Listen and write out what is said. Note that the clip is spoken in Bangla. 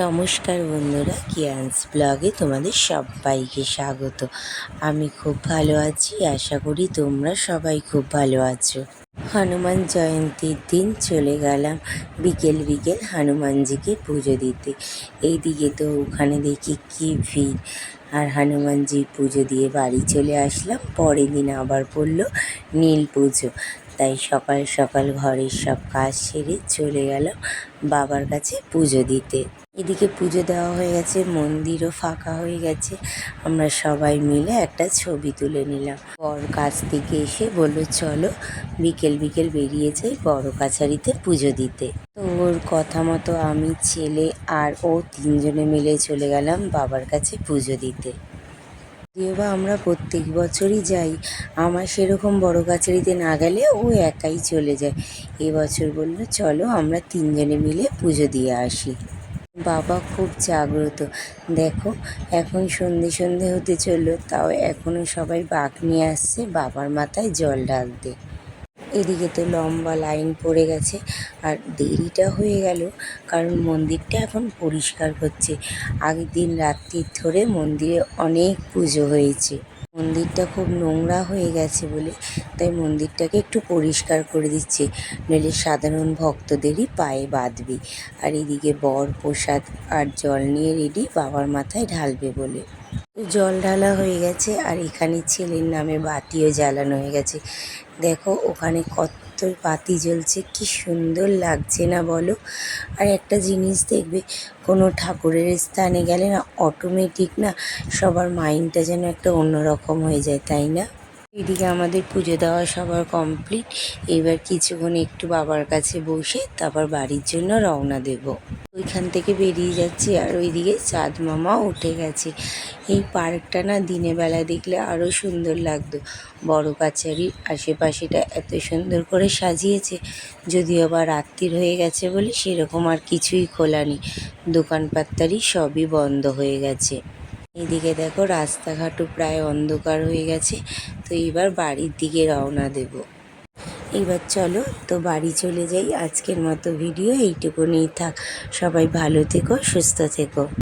নমস্কার বন্ধুরা, কিয়ান্স ব্লগে তোমাদের সবাইকে স্বাগত। আমি খুব ভালো আছি, আশা করি তোমরা সবাই খুব ভালো আছো। হনুমান জয়ন্তীর দিন চলে গেলাম বিকেল বিকেল হনুমানজিকে পুজো দিতে। এইদিকে তো ওখানে দেখি কী ভিড়, আর হনুমানজির পুজো দিয়ে বাড়ি চলে আসলাম। পরের দিন আবার পড়লো নীল পুজো, তাই সকাল সকাল ঘরের সব কাজ সেরে চলে গেলাম বাবার কাছে পুজো দিতে। এদিকে পুজো দেওয়া হয়ে গেছে, মন্দিরও ফাঁকা হয়ে গেছে। আমরা সবাই মিলে একটা ছবি তুলে নিলাম। বর কাছ থেকে এসে বললো চলো বিকেল বিকেল বেরিয়ে যাই বড় কাছারিতে পুজো দিতে। তো ওর কথা মতো আমি, ছেলে আর ও তিনজনে মিলে চলে গেলাম বাবার কাছে পুজো দিতে। যদিও বা আমরা প্রত্যেক বছরই যাই, আমার সেরকম বড় কাছারিতে না গেলে ও একাই চলে যায়। এবছর বললো চলো আমরা তিনজনে মিলে পুজো দিয়ে আসি। বাবা খুব জাগ্রত, দেখো এখন সন্ধে সন্ধে হতে চললো, তাও এখনও সবাই বাঁক নিয়ে আসছে বাবার মাথায় জল ঢালতে। এদিকে তো লম্বা লাইন পড়ে গেছে, আর দেরিটা হয়ে গেল কারণ মন্দিরটা এখন পরিষ্কার করছে। আগের দিন রাত্রির ধরে মন্দিরে অনেক পুজো হয়েছে, মন্দিরটা খুব নোংরা হয়ে গেছে বলে তাই মন্দিরটাকে একটু পরিষ্কার করে দিচ্ছে, নইলে সাধারণ ভক্তদেরই পায়ে বাঁধবে। আর এদিকে বর প্রসাদ আর জল নিয়ে রেডি বাবার মাথায় ঢালবে বলে। জল ঢালা হয়ে গেছে, আর এখানে ছেলের নামে বাতিও জ্বালানো হয়ে গেছে। দেখো ওখানে কত বাতি জ্বলছে, কি সুন্দর লাগছে না বলো। আর একটা জিনিস দেখবে, কোনো ঠাকুরের স্থানে গেলে না অটোমেটিক না সবার মাইন্ডটা যেন একটা অন্যরকম হয়ে যায়, তাই না? এদিকে আমাদের পুজো দেওয়া সবার কমপ্লিট। এবার কিছুক্ষণ একটু বাবার কাছে বসে তারপর বাড়ির জন্য রওনা দেব। ওইখান থেকে বেরিয়ে যাচ্ছি, আর ওইদিকে চাঁদ মামা উঠে গেছে। এই পার্কটা না দিনের বেলা দেখলে আরও সুন্দর লাগতো। বড় কাছারির আশেপাশেটা এত সুন্দর করে সাজিয়েছে, যদিও বা রাত্রির হয়ে গেছে বলে সেরকম আর কিছুই খোলা নেই, দোকানপাত্তারি সবই বন্ধ হয়ে গেছে। এদিকে দেখো রাস্তাঘাটও প্রায় অন্ধকার হয়ে গেছে। তো এবার বাড়ির দিকে রওনা দেব। এবার চলো তো বাড়ি চলে যাই। আজকের মতো ভিডিও এইটুকুনিই থাক। সবাই ভালো থেকো, সুস্থ থেকো।